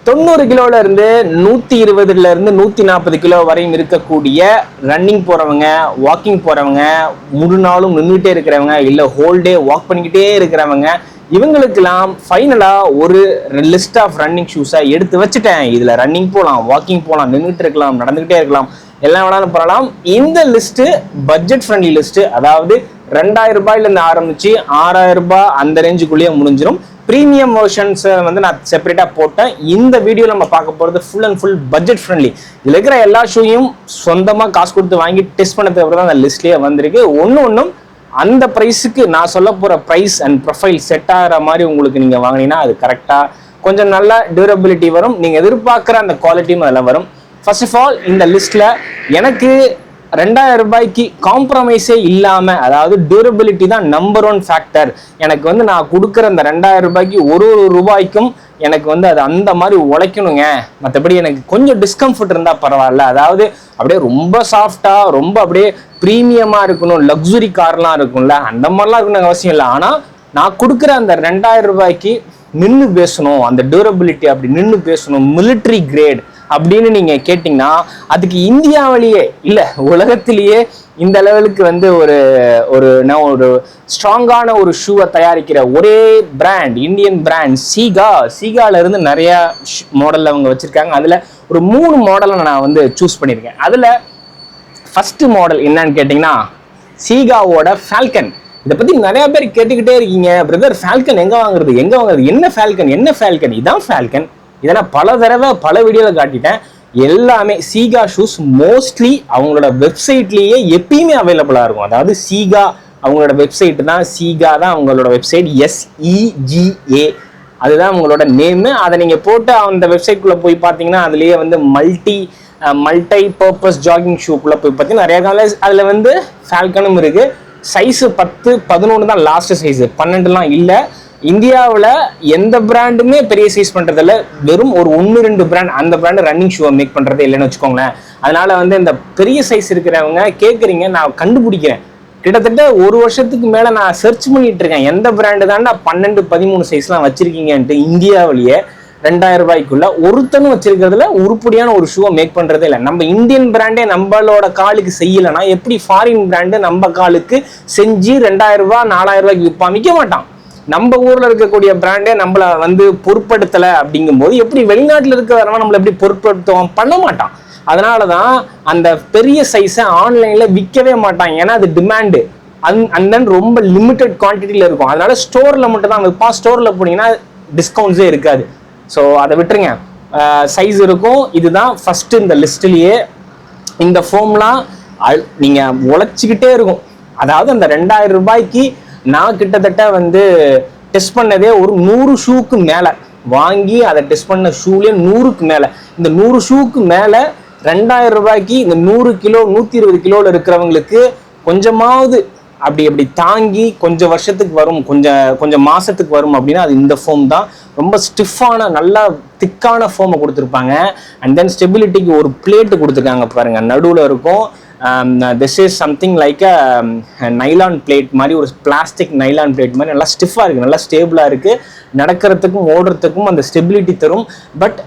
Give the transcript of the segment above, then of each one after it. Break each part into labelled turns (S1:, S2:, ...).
S1: 90 கிலோல இருந்து 120 இருந்து 140 கிலோ வரையும் இருக்கக்கூடிய ரன்னிங் போறவங்க, வாக்கிங் போறவங்க, முழு நாளும் நின்றுட்டே இருக்கிறவங்க, இல்ல ஹோல் டே வாக் பண்ணிக்கிட்டே இருக்கிறவங்க, இவங்களுக்கெல்லாம் ஃபைனலா ஒரு லிஸ்ட் ஆஃப் ரன்னிங் ஷூஸை எடுத்து வச்சுட்டேன். இதுல ரன்னிங் போகலாம், வாக்கிங் போகலாம், நின்றுட்டு இருக்கலாம், நடந்துகிட்டே இருக்கலாம், எல்லாம் வேணாலும் பண்ணலாம். இந்த லிஸ்ட் பட்ஜெட் ஃப்ரெண்ட்லி லிஸ்ட். அதாவது 2000 ரூபாயில இருந்து ஆரம்பிச்சு 6000 ரூபாய் அந்த ரேஞ்சுக்குள்ளேயே முடிஞ்சிடும். பிரீமியம் வெர்ஷன்ஸ் வந்து நான் செப்பரேட்டா போட்டேன். இந்த வீடியோ நம்ம பார்க்க போறது full and full budget friendly. இதுல இருக்கிற எல்லா ஷூயும் சொந்தமா காசு கொடுத்து வாங்கி டெஸ்ட் பண்ணதுக்கு அப்புறம் தான் அந்த லிஸ்ட்லயே வந்திருக்கு. ஒன்னும் அந்த பிரைஸுக்கு நான் சொல்ல போற பிரைஸ் அண்ட் ப்ரொஃபைல் செட் ஆகிற மாதிரி உங்களுக்கு நீங்க வாங்கினீங்கன்னா அது கரெக்டா கொஞ்சம் நல்ல டியூரபிலிட்டி வரும். நீங்க எதிர்பார்க்குற அந்த குவாலிட்டியும் அதில் வரும். ஃபர்ஸ்ட் ஆஃப் ஆல் இந்த லிஸ்ட்ல எனக்கு 2000 ரூபாய்க்கு காம்ப்ரமைஸே இல்லாம, அதாவது டியூரபிலிட்டி தான் நம்பர் 1 ஃபேக்டர். எனக்கு வந்து நான் கொடுக்குற அந்த 2000 ரூபாய்க்கு ஒரு ரூபாய்க்கும் எனக்கு வந்து அது அந்த மாதிரி உழைக்கணுங்க. மற்றபடி எனக்கு கொஞ்சம் டிஸ்கம்ஃபர்ட் இருந்தால் பரவாயில்ல. அதாவது அப்படியே ரொம்ப சாஃப்டா, ரொம்ப அப்படியே ப்ரீமியமா இருக்கணும், லக்ஸுரி கார்லாம் இருக்கும்ல, அந்த மாதிரிலாம் இருக்கணும் அவசியம் இல்லை. ஆனால் நான் கொடுக்குற அந்த 2000 ரூபாய்க்கு நின்று பேசணும், அந்த டியூரபிலிட்டி அப்படி நின்று பேசணும், மிலிட்ரி கிரேட் அப்படின்னு நீங்க கேட்டீங்கன்னா அதுக்கு இந்தியாவிலேயே இல்ல உலகத்திலேயே இந்த லெவலுக்கு வந்து ஒரு ஸ்ட்ராங்கான ஒரு ஷூவை தயாரிக்கிற ஒரே பிராண்ட் இந்தியன் பிராண்ட் சீகால இருந்து நிறைய மாடல் அவங்க வச்சிருக்காங்க. அதுல ஒரு 3 மாடலை நான் வந்து சூஸ் பண்ணியிருக்கேன். அதுல ஃபர்ஸ்ட் மாடல் என்னன்னு கேட்டீங்கன்னா சீகாவோட ஃபால்கன். இதை பத்தி நிறைய பேர் கேட்டுக்கிட்டே இருக்கீங்க, பிரதர் ஃபால்கன் எங்க வாங்குறது, என்ன ஃபால்கன், இதான் ஃபால்கன். இதெல்லாம் பல தடவை பல வீடியோல காட்டிட்டேன். எல்லாமே சீகா ஷூஸ் மோஸ்ட்லி அவங்களோட வெப்சைட்லயே எப்பயுமே அவைலபிளா இருக்கும். அதாவது சீகா அவங்களோட வெப்சைட் தான், சீகா தான் அவங்களோட வெப்சைட், SEGA அதுதான் அவங்களோட நேம். அதை நீங்க போட்டு அந்த வெப்சைட்குள்ள போய் பார்த்தீங்கன்னா அதுலயே வந்து மல்டி பர்பஸ் ஜாகிங் ஷூக்குள்ள போய் பார்த்தீங்கன்னா நிறைய கலர்ஸ் அதுல வந்து ஃபால்கனும் இருக்கு. சைஸ் 10, 11 தான் லாஸ்ட் சைஸ், 12லாம் இல்லை. இந்தியாவில் எந்த பிராண்டுமே பெரிய சைஸ் பண்றதில்ல, வெறும் ஒரு 1-2 பிராண்ட், அந்த பிராண்ட் ரன்னிங் ஷூவை மேக் பண்றதே இல்லைன்னு வச்சுக்கோங்களேன். அதனால வந்து இந்த பெரிய சைஸ் இருக்கிறவங்க கேட்குறீங்க, நான் கண்டுபிடிக்கிறேன். கிட்டத்தட்ட ஒரு வருஷத்துக்கு மேல நான் சர்ச் பண்ணிட்டு இருக்கேன் எந்த பிராண்டு தாண்டா 12, 13 சைஸ்லாம் வச்சிருக்கீங்கன்ட்டு. இந்தியாவிலேயே 2000 ரூபாய்க்குள்ள ஒருத்தனும் வச்சிருக்கிறதுல உருப்படியான ஒரு ஷூவை மேக் பண்றதே இல்லை. நம்ம இந்தியன் பிராண்டே நம்மளோட காலுக்கு செய்யலைன்னா எப்படி ஃபாரின் பிராண்டு நம்ம காலுக்கு செஞ்சு 2000 ரூபாய் 4000 ரூபாய்க்கு விற்க மாட்டான். நம்ம ஊர்ல இருக்கக்கூடிய பிராண்டே நம்மள வந்து பொருட்படுத்தலை அப்படிங்கும் போது எப்படி வெளிநாட்டில் இருக்கிறவங்க நம்மளை எப்படி பொருட்படுத்துவோம், பண்ண மாட்டான். அதனாலதான் அந்த பெரிய சைஸை ஆன்லைன்ல விற்கவே மாட்டான். ஏன்னா அது டிமாண்டு அண்ட் தென் ரொம்ப லிமிடெட் குவான்டிட்டியில இருக்கும். அதனால ஸ்டோர்ல மட்டும் தான் விற்பான். ஸ்டோர்ல போனீங்கன்னா டிஸ்கவுண்ட்ஸே இருக்காது. ஸோ அதை விட்டுருங்க, சைஸ் இருக்கும். இதுதான் ஃபர்ஸ்ட் இந்த லிஸ்ட்லயே. இந்த ஃபோம்லாம் நீங்க உழைச்சிக்கிட்டே இருக்கும். அதாவது அந்த 2000 ரூபாய்க்கு நான் கிட்டத்தட்ட வந்து டெஸ்ட் பண்ணதே ஒரு 100 ஷூக்கு மேல வாங்கி அதை டெஸ்ட் பண்ண ஷூலே 100க்கு மேல. இந்த 100 ஷூக்கு மேல 2000 ரூபாய்க்கு இந்த 100 கிலோ 120 கிலோல இருக்கிறவங்களுக்கு கொஞ்சமாவது அப்படி தாங்கி கொஞ்சம் வருஷத்துக்கு வரும், கொஞ்சம் மாசத்துக்கு வரும் அப்படின்னா அது இந்த ஃபோம் தான். ரொம்ப ஸ்டிஃபான நல்லா திக்கான ஃபோமை கொடுத்துருப்பாங்க. அண்ட் தென் ஸ்டெபிலிட்டிக்கு ஒரு பிளேட்டு கொடுத்துருக்காங்க பாருங்க, நடுவில் இருக்கும். This is something like a nylon blade மாதிரி, ஒரு பிளாஸ்டிக் நைலான் பிளேட் மாதிரி நல்லா ஸ்டிஃபாக இருக்குது, நல்லா ஸ்டேபிளாக இருக்குது. நடக்கிறதுக்கும் ஓடுறதுக்கும் அந்த ஸ்டெபிலிட்டி தரும். பட்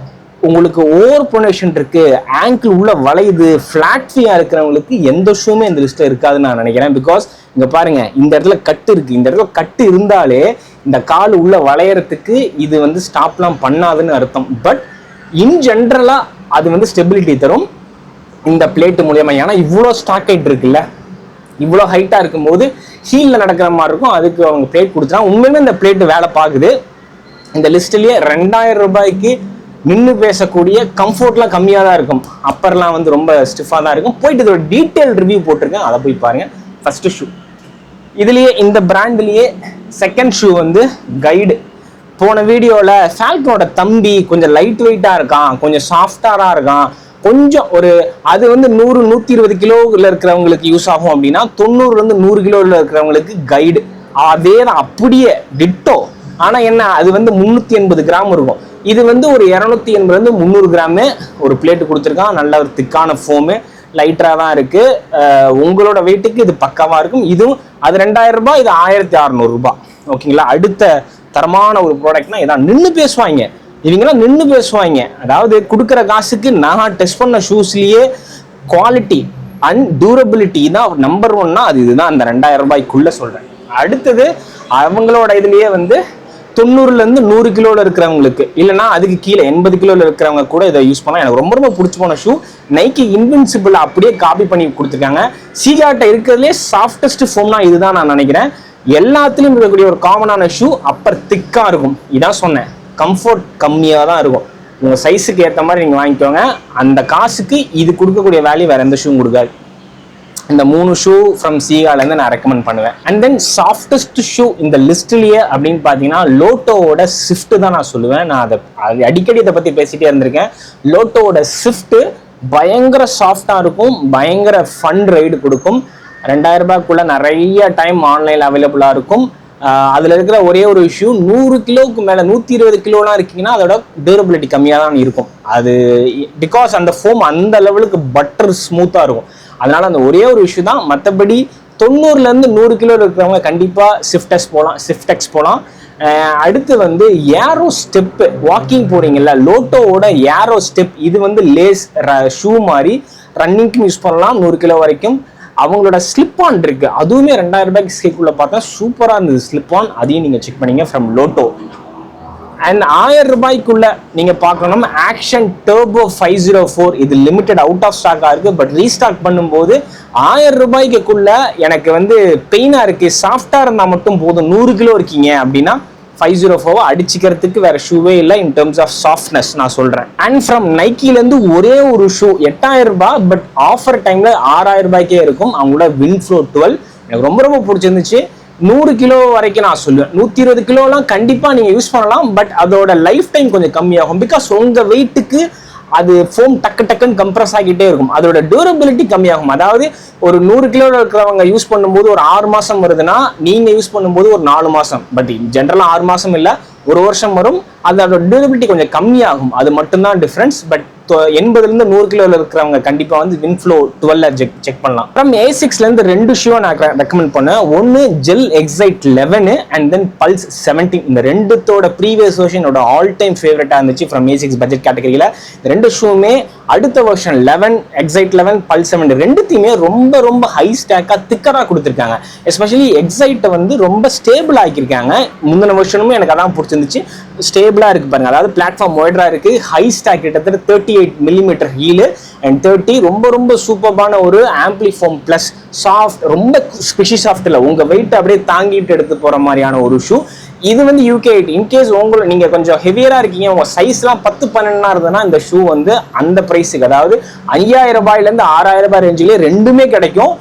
S1: உங்களுக்கு ஓவர் ப்ரொனேஷன் இருக்கு, ஆங்கிள் உள்ள வளையுது, ஃபிளாட் ஃபீயா இருக்கிறவங்களுக்கு எந்த ஷூமே இந்த லிஸ்ட்ல இருக்காதுன்னு நான் நினைக்கிறேன். பிகாஸ் இங்க பாருங்க, இந்த இடத்துல கட்டு இருக்கு. இந்த இடத்துல கட்டு இருந்தாலே இந்த கால் உள்ள வளையறதுக்கு இது வந்து ஸ்டாப்லாம் பண்ணாதுன்னு அர்த்தம். பட் இன் ஜென்ரலா அது வந்து ஸ்டெபிலிட்டி தரும் இந்த பிளேட் மூலியமா. ஏன்னா இவ்வளோ ஸ்டாக் ஹைட் இருக்குல்ல, இவ்வளோ ஹைட்டா இருக்கும்போது ஹீல்ல நடக்கிற மாதிரி இருக்கும். அதுக்கு அவங்க பிளேட் கொடுத்துறாங்க. உண்மையுமே இந்த பிளேட் வேலை பார்க்குது. இந்த லிஸ்ட்லயே 2000 ரூபாய்க்கு நின்று பேசக்கூடிய கம்ஃபர்ட்லாம் கம்மியாக தான் இருக்கும். அப்பர்லாம் வந்து ரொம்ப ஸ்டிஃபாக தான் இருக்கும். போயிட்டு இதோட டீட்டெயில் ரிவ்யூ போட்டிருக்கேன், அதை போய் பாருங்க. ஃபர்ஸ்ட் ஷூ இதுலயே இந்த பிராண்ட்லயே செகண்ட் ஷூ வந்து கைடு. போன வீடியோல ஃபால்கனோட தம்பி கொஞ்சம் லைட் வெயிட்டா இருக்கான், கொஞ்சம் சாஃப்டாரா இருக்கான், கொஞ்சம் ஒரு அது வந்து 100-120 கிலோல இருக்கிறவங்களுக்கு யூஸ் ஆகும் அப்படின்னா 90-100 கிலோல இருக்கிறவங்களுக்கு கைடு அதே தான், அப்படியே டிட்டோ. ஆனா என்ன, அது வந்து 380 கிராம் இருக்கும். இது வந்து ஒரு 280-300 கிராமு ஒரு பிளேட் கொடுத்துருக்கான். நல்ல ஒரு திக்கான ஃபோமு, லைட்டரா தான் இருக்கு. உங்களோட வெயிட்டுக்கு இது பக்காவா இருக்கும். இதுவும் அது 2000 ரூபாய், இது 1600 ரூபாய். ஓகேங்களா. அடுத்த தரமான ஒரு ப்ராடக்ட்னா இதான். நின்று பேசுவாங்க, இவங்கெல்லாம் நின்று பேசுவாங்க. அதாவது கொடுக்குற காசுக்கு நான் டெஸ்ட் பண்ண ஷூஸ்லயே குவாலிட்டி அண்ட் டியூரபிலிட்டி தான் நம்பர் ஒன்னா, அது இதுதான் அந்த 2000 ரூபாய்க்குள்ள சொல்றேன். அடுத்தது அவங்களோட இதுலயே வந்து 90லேருந்து 100 கிலோல இருக்கிறவங்களுக்கு, இல்லைன்னா அதுக்கு கீழே 80 கிலோல இருக்கிறவங்க கூட இதை யூஸ் பண்ணலாம். எனக்கு ரொம்ப ரொம்ப பிடிச்சி போன ஷூ நைக்கி இன்வின்சிபிள் அப்படியே காப்பி பண்ணி கொடுத்துருக்காங்க. சீகாட்ட இருக்கிறதுலே சாஃப்டஸ்ட் ஃபோம்னா இதுதான் நான் நினைக்கிறேன். எல்லாத்துலயும் இருக்கக்கூடிய ஒரு காமனான ஷூ அப்பர் திக்கா இருக்கும். இதான் சொன்னேன், கம்ஃபர்ட் கம்மியாக தான் இருக்கும். உங்க சைஸுக்கு ஏற்ற மாதிரி நீங்க வாங்கிக்கோங்க. அந்த காசுக்கு இது கொடுக்கக்கூடிய வேல்யூ வேற எந்த ஷூ கொடுக்காது. இந்த 3 ஷூ ஃப்ரம் சீகாலேருந்து நான் ரெக்கமெண்ட் பண்ணுவேன். அண்ட் தென் சாஃப்டஸ்ட் ஷூ இந்த லிஸ்ட்லயே அப்படின்னு பார்த்தீங்கன்னா லோட்டோவோட ஸ்விஃப்ட் தான் நான் சொல்லுவேன். நான் அதை அடிக்கடி இதை பற்றி பேசிட்டே இருந்திருக்கேன். லோட்டோவோட ஸ்விஃப்ட் பயங்கர சாஃப்டாக இருக்கும், பயங்கர ஃபன் ரைடு கொடுக்கும். 2000 ரூபாய்க்குள்ள நிறைய டைம் ஆன்லைனில் அவைலபிளாக இருக்கும். அதில் இருக்கிற ஒரே ஒரு இஷ்யூ, 100 கிலோவுக்கு மேலே 120 கிலோலாம் இருக்கீங்கன்னா அதோட டியூரபிலிட்டி கம்மியாக தான் இருக்கும். அது பிகாஸ் அந்த ஃபோம் அந்த லெவலுக்கு பட்டர் ஸ்மூத்தாக இருக்கும். அதனால அந்த ஒரே ஒரு இஷ்யூ தான். மற்றபடி 90லேருந்து 100 கிலோ இருக்கிறவங்க கண்டிப்பாக ஸ்விஃப்டெக்ஸ் போகலாம். அடுத்து வந்து ஏரோ ஸ்டெப்பு, வாக்கிங் போறீங்கல்ல, லோட்டோவோட ஏரோ ஸ்டெப் இது வந்து லேஸ் ஷூ மாதிரி ரன்னிங்க்கும் யூஸ் பண்ணலாம் 100 கிலோ வரைக்கும். அவங்களோட ஸ்லிப் ஆன் இருக்கு, அதுவுமே 2000 ரூபாய்க்கு ஸ்கேக்குள்ள பார்த்தா சூப்பராக இருந்தது ஸ்லிப் ஆன். அதையும் நீங்கள் செக் பண்ணீங்க ஃப்ரம் லோட்டோ. அண்ட் 1000 ரூபாய்க்குள்ள நீங்க பார்க்கணும் ஆக்ஷன் டர்போ 504. இது லிமிடெட் அவுட் ஆஃப் ஸ்டாக்கா இருக்கு. பட் ரீஸ்டாக் பண்ணும்போது 1000 ரூபாய்க்குள்ள எனக்கு வந்து பெயினா இருக்கு, சாஃப்டா இருந்தா மட்டும் போதும், 100 கிலோ இருக்கீங்க அப்படின்னா 504 அடிச்சுக்கிறதுக்கு வேற ஷூவே இல்லை இன் டர்ம்ஸ் ஆஃப் சாஃப்ட்னஸ் நான் சொல்றேன். அண்ட் ஃப்ரம் நைக்கிலேருந்து ஒரே ஒரு ஷூ 8000 ரூபாய், பட் ஆஃபர் டைம்ல 6000 ரூபாய்க்கே இருக்கும். அவங்களோட வின்ஃப்ளோ 12 எனக்கு ரொம்ப ரொம்ப பிடிச்சிருந்துச்சு. 100 கிலோ வரைக்கும் நான் சொல்லுவேன். 120 கிலோலாம் கண்டிப்பா நீங்க யூஸ் பண்ணலாம். பட் அதோட லைஃப் டைம் கொஞ்சம் கம்மியாகும். பிகாஸ் உங்க வெயிட்டுக்கு அது ஃபோம் டக்குன்னு கம்ப்ரஸ் ஆகிட்டே இருக்கும். அதோட டியூரபிலிட்டி கம்மியாகும். அதாவது ஒரு 100 கிலோல இருக்கிறவங்க யூஸ் பண்ணும்போது ஒரு 6 மாசம் வருதுன்னா நீங்க யூஸ் பண்ணும்போது ஒரு 4 மாசம். பட் ஜென்ரலா 6 மாசம் இல்ல, 1 வருஷம் வரும். அதோட டியூரபிலிட்டி கொஞ்சம் கம்மியாகும். அது மட்டும்தான் டிஃபரன்ஸ். பட் 80லேருந்து 100 கிலோல இருக்கிறவங்க கண்டிப்பா வந்து வின்ஃப்ளோ 12 செக் பண்ணலாம். அப்புறம் A6லேருந்து 2 ஷூ நான் ரெக்கமெண்ட் பண்ணேன். ஒன்னு gel excite 11 and then pulse 17. இந்த ரெண்டுத்தோட ப்ரீவியஸ் வெர்ஷனோட ஆல் டைம் ஃபேவரட்டா இருந்துச்சு ஃப்ரம் A6 பட்ஜெட் கேட்டகரியில. இந்த 2 ஷூமே அடுத்த வெர்ஷன் 11 எக்ஸைட் 11 பல்ஸ் 17 ரெண்டுத்தையுமே ரொம்ப ரொம்ப ஹை ஸ்டாக்கா திக்கரா கொடுத்துருக்காங்க. எஸ்பெஷலி எக்ஸைட்டை வந்து ரொம்ப ஸ்டேபிள் ஆக்கியிருக்காங்க. முந்தின வெர்ஷனுமே எனக்கு அதான் பிடிச்சிருந்துச்சு. ஸ்டேபிளா இருக்கு பாருங்க. அதாவது பிளாட்ஃபார்ம் ஒய்டரா இருக்கு, ஹை ஸ்டாக் கிட்டத்தட்ட 38 மில்லிமீட்டர் ஹீலு அண்ட் 30 ரொம்ப ரொம்ப சூப்பரான ஒரு ஆம்பிளிஃபார்ம் பிளஸ் சாஃப்ட், ரொம்ப ஸ்குஷி சாஃப்ட் இல்லை, உங்க வெயிட் அப்படியே தாங்கிட்டு எடுத்து போற மாதிரியான ஒரு ஷூ. இது வந்து UK8. இன்கேஸ் நீங்க கொஞ்சம் ஹெவியரா இருக்கீங்க, உங்க சைஸ்லாம் 10-12 இருந்ததுன்னா இந்த ஷூ வந்து அந்த பிரைஸுக்கு, அதாவது 5000 ரூபாயிலேருந்து 6000 ரூபாய் ரேஞ்சிலே ரெண்டுமே கிடைக்கும்.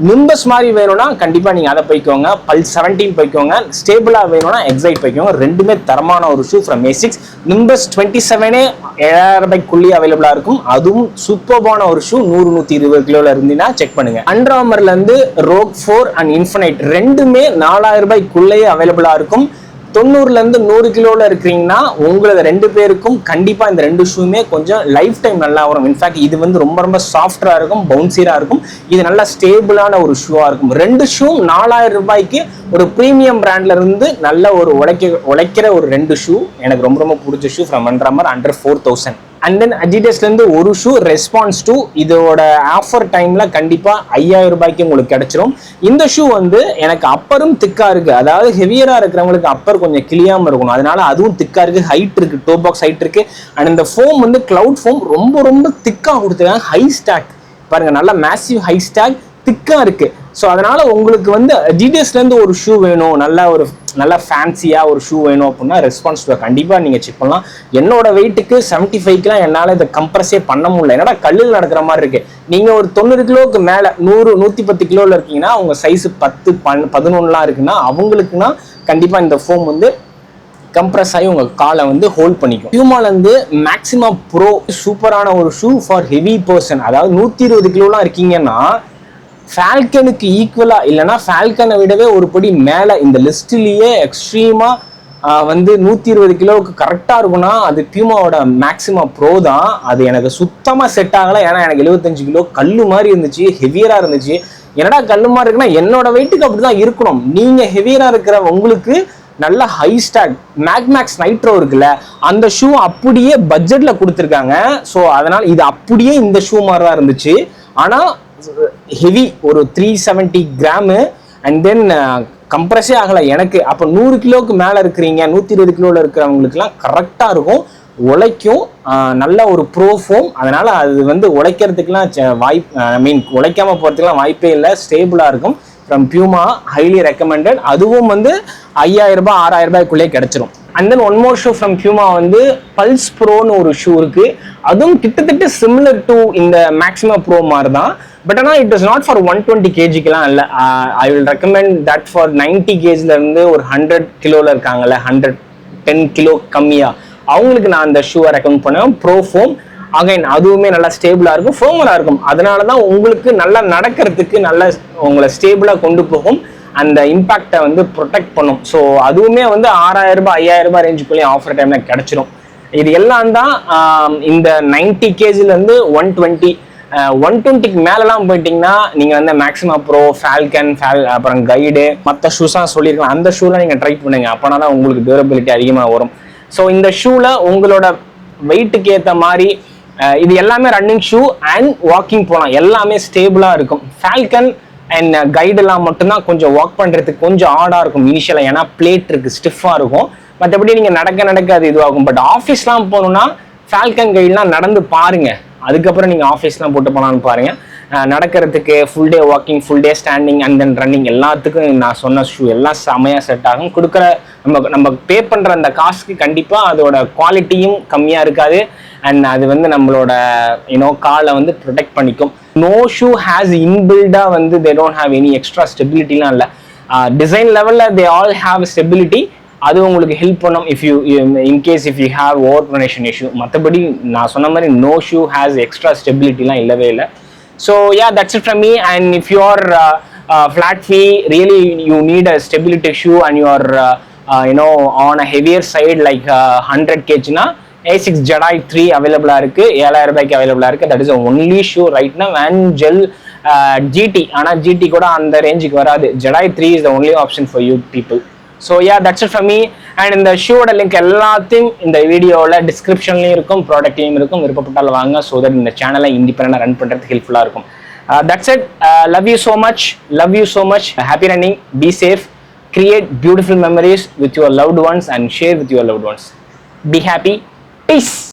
S1: நிம்பஸ் மாதிரி வேணும்னா கண்டிப்பா நீங்க அதை போய்க்கோங்க, பல்ஸ் 17 போய்க்கோங்க. ஸ்டேபிளா வேணும்னா எக்ஸைட் போய்க்கோங்க. ரெண்டுமே தரமான ஒரு ஷூ ஃப்ரம் A6. நிம்பஸ் 27 7000 ரூபாய்க்குள்ளேயே அவைலபிளா இருக்கும். அதுவும் சூப்பர்பான ஒரு ஷூ. 100-120 கிலோல இருந்தீங்கன்னா செக் பண்ணுங்க. அண்டர் ஆர்மர்ல இருந்து ரோக் 4 அண்ட் இன்ஃபினைட் ரெண்டுமே 4000 ரூபாய்க்குள்ளேயே அவைலபிளா இருக்கும். 90லேருந்து 100 கிலோல இருக்கிறீங்கன்னா உங்களது 2 பேருக்கும் கண்டிப்பா இந்த 2 ஷூமே கொஞ்சம் லைஃப் டைம் நல்லா வரும். இன்ஃபேக்ட் இது வந்து ரொம்ப ரொம்ப சாஃப்டா இருக்கும், பவுன்சியரா இருக்கும். இது நல்ல ஸ்டேபிளான ஒரு ஷூவா இருக்கும். 2 ஷூ 4000 ரூபாய்க்கு ஒரு பிரீமியம் பிராண்ட்ல இருந்து நல்ல ஒரு உழைக்கிற ஒரு 2 ஷூ. எனக்கு ரொம்ப ரொம்ப பிடிச்ச shoe from Under Armour under 4000. And then அடிடாஸ்லேருந்து ஒரு ஷூ ரெஸ்பான்ஸ் 2. இதோட ஆஃபர் டைம்ல கண்டிப்பா 5000 ரூபாய்க்கு உங்களுக்கு கிடைச்சிரும். இந்த ஷூ வந்து எனக்கு அப்பரும் திக்கா இருக்கு. அதாவது ஹெவியரா இருக்கிறவங்களுக்கு அப்பர் கொஞ்சம் கிளியாம இருக்கணும், அதனால அதுவும் திக்கா இருக்கு. ஹைட் இருக்கு, டோ பாக்ஸ் ஹைட் இருக்கு. அண்ட் இந்த ஃபோம் வந்து கிளவுட் ஃபோம் ரொம்ப ரொம்ப திக்கா கொடுத்துருக்காங்க. ஹை ஸ்டாக் பாருங்க, நல்ல மேசிவ் ஹை ஸ்டாக் திக்கா இருக்கு. ஸோ அதனால உங்களுக்கு வந்து அடிடாஸ்லேருந்து ஒரு ஷூ வேணும், நல்ல ஃபேன்சியா ஒரு ஷூ வேணும் அப்படின்னா ரெஸ்பான்ஸ் கண்டிப்பா நீங்க செக் பண்ணலாம். என்னோட வெயிட்டுக்கு 75க்குலாம் என்னால இதை கம்ப்ரஸே பண்ண முடியல. என்னடா கல்லில் நடக்கிற மாதிரி இருக்கு. நீங்க ஒரு 90 கிலோவுக்கு மேல 100-110 கிலோல இருக்கீங்கன்னா உங்க சைஸ் 10-11 இருக்குன்னா அவங்களுக்குன்னா கண்டிப்பா இந்த ஃபோம் வந்து கம்ப்ரஸ் ஆகி உங்க காலை வந்து ஹோல்ட் பண்ணிக்கும். பியூமால இருந்து மேக்ஸிமா ப்ரோ சூப்பரான ஒரு ஷூ ஃபார் ஹெவி பர்சன். அதாவது 120 கிலோலாம் இருக்கீங்கன்னா ஃபால்கனுக்கு ஈக்குவலா இல்லைன்னா ஃபால்கனை விடவே ஒரு படி மேல இந்த லிஸ்ட்லயே எக்ஸ்ட்ரீமா வந்து 120 கிலோவுக்கு கரெக்டா இருக்கும்னா அது பியூமாவோட மேக்ஸிமா ப்ரோ தான். அது எனக்கு சுத்தமா செட் ஆகல. ஏன்னா எனக்கு 75 கிலோ கல்லு மாதிரி இருந்துச்சு, ஹெவியரா இருந்துச்சு. என்னடா கல்லு மாதிரி இருக்குன்னா என்னோட வெயிட்டுக்கு அப்படிதான் இருக்கணும். நீங்க ஹெவியரா இருக்கிற உங்களுக்கு நல்ல ஹை ஸ்டாக் மேக்ஸ் நைட்ரோ இருக்குல்ல, அந்த ஷூ அப்படியே பட்ஜெட்ல கொடுத்துருக்காங்க. ஸோ அதனால இது அப்படியே இந்த ஷூ மாதிரி தான் இருந்துச்சு. ஆனால் ஹெவி ஒரு 370 கிராமு அண்ட் தென் கம்ப்ரஸே ஆகலை எனக்கு. அப்போ 100 கிலோவுக்கு மேலே இருக்கிறீங்க, 120 கிலோவில் இருக்கிறவங்களுக்குலாம் கரெக்டாக இருக்கும், உழைக்கும், நல்ல ஒரு ப்ரோஃபோம். அதனால் அது வந்து உழைக்கிறதுக்குலாம் உழைக்காமல் போகிறதுக்குலாம் வாய்ப்பே இல்லை, ஸ்டேபிளாக இருக்கும். From Puma, highly recommended. அதுவும் வந்து 5000 ரூபாய் 6000 ரூபாய்க்குள்ளே கிடைச்சிரும். And then one more shoe from Puma வந்து பல்ஸ் ப்ரோன்னு ஒரு ஷூ இருக்கு. அதுவும் கிட்டத்தட்ட சிமிலர் டு இந்த மேக்ஸிமம் ப்ரோ மாதிரி தான். பட் ஆனால் இட் இஸ் நாட் ஃபார் 120 kgலாம் இல்லை. I will recommend that for 90 kgல இருந்து ஒரு 100 கிலோவில் இருக்காங்கல்ல, 110 கிலோ கம்மியாக, அவங்களுக்கு நான் அந்த ஷூவை ரெக்கமெண்ட் பண்ணுவேன். ப்ரோ ஃபோம் அகைன் அதுவுமே நல்லா ஸ்டேபிளாக இருக்கும், ஃபோமராக இருக்கும். அதனால தான் உங்களுக்கு நல்லா நடக்கிறதுக்கு நல்லா உங்களை ஸ்டேபிளாக கொண்டு போகும், அந்த இம்பாக்டை வந்து ப்ரொடெக்ட் பண்ணும். ஸோ அதுவுமே வந்து 6000 ரூபாய் 5000 ரூபாய் ரேஞ்சுக்குள்ளேயே ஆஃபர் டைமில் கிடைச்சிரும். இது எல்லாம் தான் இந்த 90 kgலேருந்து 120க்கு மேலெலாம் போயிட்டீங்கன்னா நீங்கள் வந்து மேக்ஸிமம் ப்ரோ, ஃபால்கன், அப்புறம் கைடு, மற்ற ஷூஸாக சொல்லியிருக்கலாம், அந்த ஷூலாம் நீங்கள் ட்ரை பண்ணுங்க. அப்போனா தான் உங்களுக்கு டியூரபிலிட்டி அதிகமாக வரும். ஸோ இந்த ஷூவில் உங்களோட வெயிட்டுக்கு ஏற்ற மாதிரி இது எல்லாமே ரன்னிங் ஷூ அண்ட் வாக்கிங் போகலாம், எல்லாமே ஸ்டேபிளாக இருக்கும். ஃபால்கன் அண்ட் கைடெல்லாம் மட்டும்தான் கொஞ்சம் வாக் பண்ணுறதுக்கு கொஞ்சம் ஆடாக இருக்கும் இனிஷியலாக, ஏன்னா பிளேட் இருக்குது, ஸ்டிஃபாக இருக்கும். மற்றபடி நீங்கள் நடக்க அது இதுவாகும். பட் ஆஃபீஸ்லாம் போகணுன்னா ஃபால்கன் கைடெலாம் நடந்து பாருங்கள், அதுக்கப்புறம் நீங்கள் ஆஃபீஸ்லாம் போட்டு போகலான்னு பாருங்கள். நடக்கிறதுக்கு full day walking, full day standing and then running எல்லாத்துக்கும் நான் சொன்ன ஷூ எல்லாம் செமையாக செட் ஆகும். கொடுக்குற நம்ம பே பண்ணுற அந்த காசுக்கு கண்டிப்பாக அதோட குவாலிட்டியும் கம்மியாக இருக்காது. அண்ட் அது வந்து நம்மளோட காலை வந்து ப்ரொடெக்ட் பண்ணிக்கும். நோ ஷூ ஹேஸ் இன்பில்டாக வந்து they don't have any extra ஸ்டெபிலிட்டிலாம் இல்லை. டிசைன் லெவலில் தே ஆல் ஹாவ் ஸ்டெபிலிட்டி. அது உங்களுக்கு ஹெல்ப் பண்ணும் if you have over pronation issue. மற்றபடி நான் சொன்ன மாதிரி நோ ஷூ ஹேஸ் எக்ஸ்ட்ரா ஸ்டெபிலிட்டிலாம் இல்லவே இல்லை. So yeah, that's it from me. And if you are flat feet, really you need a stability shoe and you are on a heavier side like 100 kg na A6 Jedi 3 available இருக்கு, 7000 ரூபாய்க்கு available இருக்கு. That is the only shoe right now. And gel GT, ஆனா GT கூட அந்த ரேஞ்சுக்கு வராது. Jedi 3 is the only option for you people. So yeah, that's it from me. And இந்த ஷூவோட link எல்லாத்தையும் இந்த வீடியோவில் டிஸ்கிரிப்ஷன்லையும் இருக்கும், ப்ராடக்ட்லையும் இருக்கும். விருப்பப்பட்டால் வாங்க, ஸோ தட் இந்த சேனலை இண்டிபெண்டண்டாக ரன் பண்ணுறதுக்கு ஹெல்ப்ஃபுல்லாக இருக்கும். That's it. Love you so much. Happy running. Be safe. Create beautiful memories with your loved ones and share with your loved ones. Be happy. Peace.